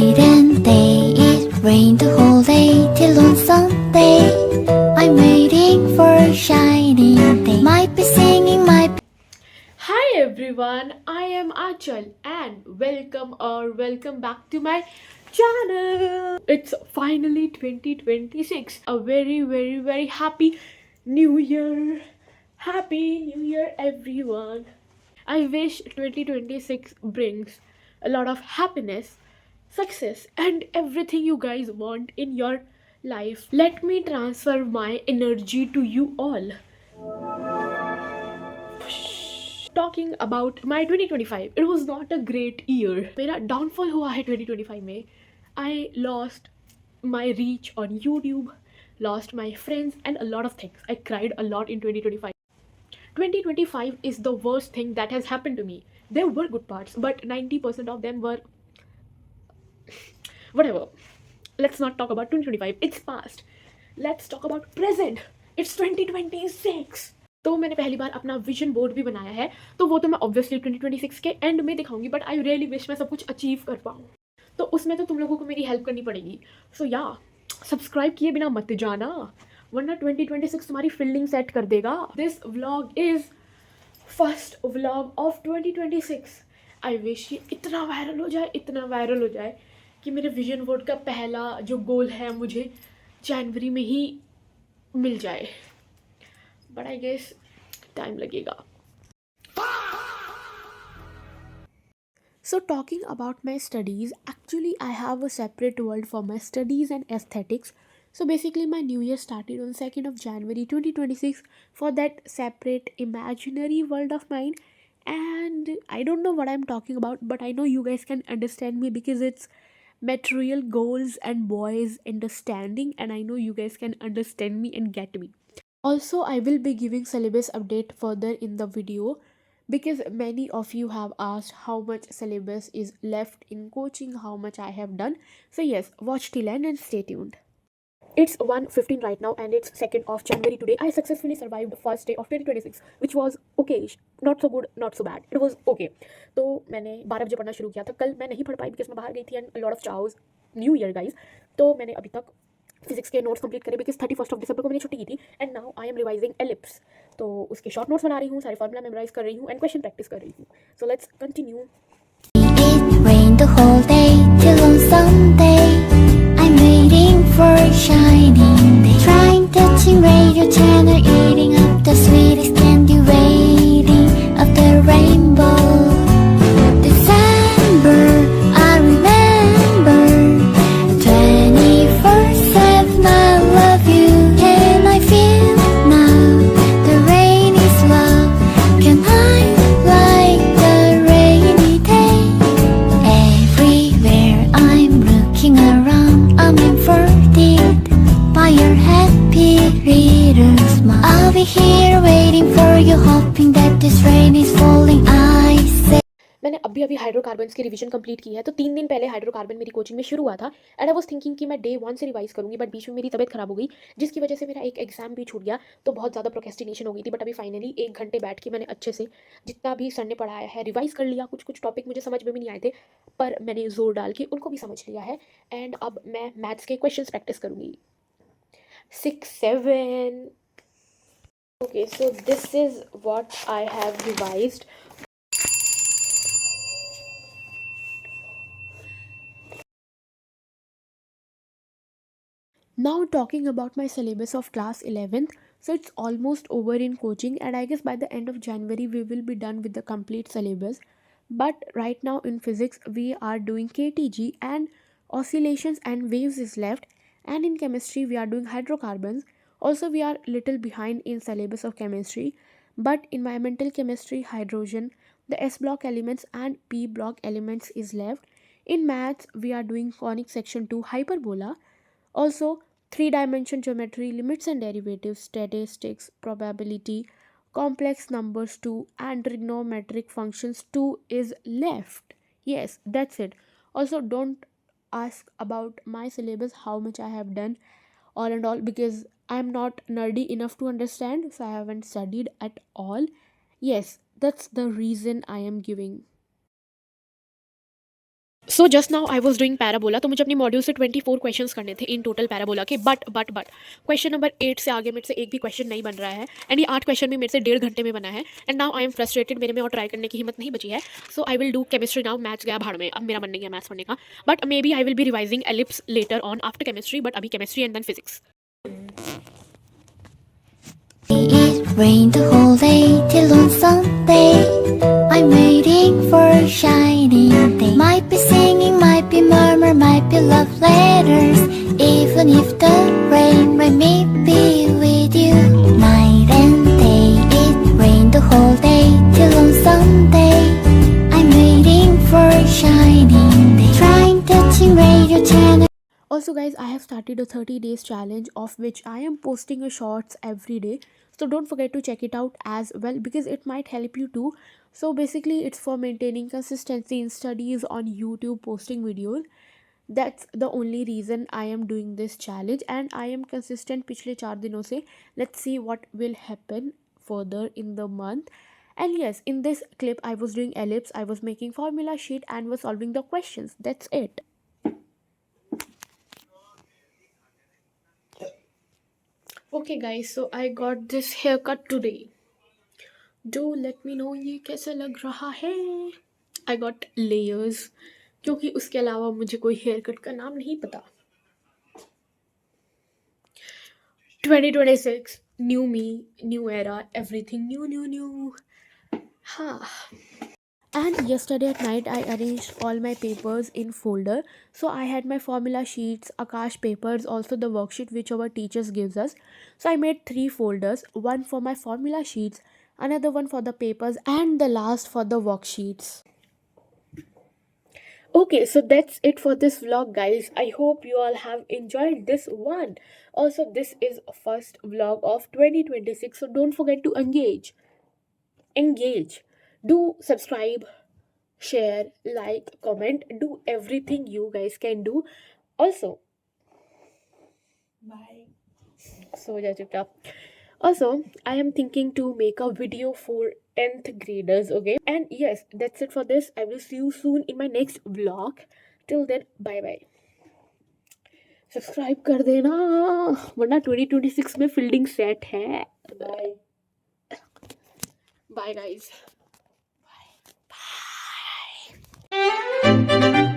night and day. It rained the whole day till on Sunday. I'm waiting for a shining day. Might be singing, might be. Hi everyone, I am Achal and welcome back to my channel. It's finally 2026. A very happy new year. Happy new year everyone. I wish 2026 brings a lot of happiness, success and everything you guys want in your life. Let me transfer my energy to you all. Talking about my 2025, it was not a great year. मेरा downfall हुआ है 2025 में. I lost my reach on YouTube, lost my friends and a lot of things. I cried a lot in 2025. 2025 is the worst thing that has happened to me. There were good parts, but 90% of them were whatever. Let's not talk about 2025. It's past. Let's talk about present. It's 2026. तो मैंने पहली बार अपना vision board भी बनाया है, तो वो तो मैं ऑब्वियसली 2026 के एंड में दिखाऊंगी, बट आई रियली विश मैं सब कुछ अचीव कर पाऊँ. तो उसमें तो तुम लोगों को मेरी हेल्प करनी पड़ेगी. सो या सब्सक्राइब किए बिना मत जाना, वरना 2026 तुम्हारी फील्डिंग सेट कर देगा. This vlog is first vlog of 2026. I wish ये इतना वायरल हो जाए कि मेरे विजन बोर्ड का पहला जो गोल है मुझे जनवरी में ही मिल जाए, बट आई गेस टाइम लगेगा. So talking about my studies, actually I have a separate world for my studies and aesthetics. So basically my new year started on 2nd of January 2026 for that separate imaginary world of mine. And I don't know what I'm talking about, but I know you guys can understand me because it's material goals and boys understanding, and I know you guys can understand me and get me. Also, I will be giving syllabus update further in the video because many of you have asked how much syllabus is left in coaching, how much I have done. So yes, watch till end and stay tuned. It's 1:15 right now and it's 2nd of January today. I successfully survived the first day of 2026, which was okay. Not so good, not so bad. It was okay. तो मैंने 12 बजे पढ़ना शुरू किया था. कल मैं नहीं पढ़ पाई because मैं बाहर गई थी and a lot of chaos. New Year guys. तो मैंने अभी तक फिजिक्स के नोट्स कंप्लीट करे बिकॉज 31st ऑफ दिसंबर को मैंने छुट्टी की थी and now I am revising ellipse. तो उसके शॉर्ट नोट्स बना रही हूँ, सारे फॉर्मूला मेमोराइज कर रही हूँ एंड क्वेश्चन प्रैक्टिस कर रही हूँ. So let's continue. It rained the whole day till on Sunday. I'm waiting for a shining day. Trying touching radio channel, eating up the sweetest candy, waiting of the rainbow. December, I remember. 24/7, I love you. Can I feel now? The rain is love. Can I like the rainy day? Everywhere I'm looking around, I'm inverted by your happy little smile. I'll be here waiting for you, hoping that this rain is falling. I say. मैंने अभी hydrocarbons की revision complete की है. तो 3 दिन पहले hydrocarbon मेरी coaching में शुरू हुआ था एंड आई वाज थिंकिंग कि मैं डे 1 से रिवाइज करूंगी, बट बीच में मेरी तबीयत खराब हो गई जिसकी वजह से मेरा एक एग्जाम भी छूट गया. तो बहुत ज़्यादा प्रोक्रेस्टिनेशन हो गई थी, बट अभी फाइनली 1 घंटे बैठ के मैंने अच्छे से जितना भी सर ने पढ़ाया है रिवाइज कर लिया. कुछ टॉपिक मुझे समझ में भी नहीं आए थे, पर मैंने जोर डाल के उनको भी समझ लिया है एंड अब मैं मैथ्स के क्वेश्चन प्रैक्टिस करूँगी. 6 7. Okay, so this is what I have revised. Now talking about my syllabus of class 11th, so it's almost over in coaching and I guess by the end of January we will be done with the complete syllabus. But right now in physics we are doing KTG and oscillations and waves is left, and in chemistry we are doing hydrocarbons. Also we are little behind in syllabus of chemistry, but environmental chemistry, hydrogen, the S block elements and P block elements is left. In maths we are doing conic section 2 hyperbola. Also, three dimension geometry, limits and derivatives, statistics, probability, complex numbers 2, and trigonometric functions 2 is left. Yes, that's it. Also, don't ask about my syllabus, how much I have done, all and all, because I'm not nerdy enough to understand, so I haven't studied at all. Yes, that's the reason I am giving. So just now I was doing parabola, तो मुझे अपनी module से 24 questions करने थे in total parabola के, but question number 8 से आगे मेरे से एक भी क्वेश्चन नहीं बन रहा है, एंड ये 8 क्वेश्चन भी मेरे से 1.5 घंटे में बना है, and now I am frustrated, मेरे में और ट्राई करने की हिम्मत नहीं बची है. So I will do chemistry now. Maths गया भाड़ में, अब मेरा मन नहीं है मैथ्स पढ़ने का, but may be I will be revising ellipse later on after chemistry, but अभी chemistry and then physics. It rained the whole day till on Sunday. I'm waiting for a shining day. Might be singing, might be murmur, might be love letters. Even if the rain may be with you. Night and day, it rained the whole day till on Sunday. I'm waiting for a shining day. Trying touching radio channel. Also guys, I have started a 30 days challenge of which I am posting a shorts every day, so don't forget to check it out as well because it might help you too. So basically it's for maintaining consistency in studies on YouTube, posting videos. That's the only reason I am doing this challenge, and I am consistent पिछले 4 दिनों से. Let's see what will happen further in the month. And yes, in this clip I was doing ellipse, I was making formula sheet and was solving the questions. That's it. Okay guys, so I got this haircut today. Do let me know ये कैसा लग रहा है. I got layers क्योंकि उसके अलावा मुझे कोई हेयर कट का नाम नहीं पता. 2026, new me, new era, everything new. हाँ. And yesterday at night I arranged all my papers in folder. So I had my formula sheets, Akash papers, also the worksheet which our teachers gives us. So I made 3 folders, one for my formula sheets, another one for the papers, and the last for the worksheets. Okay, so that's it for this vlog guys. I hope you all have enjoyed this one. Also this is first vlog of 2026, so don't forget to engage. Do subscribe, share, like, comment, do everything you guys can do. Also bye. So ja chupchap. Also I am thinking to make a video for 10th graders, okay? And yes, that's it for this. I will see you soon in my next vlog. Till then, bye bye. Subscribe कर देना वरना 2026 में fielding set है. Bye bye guys. Bye.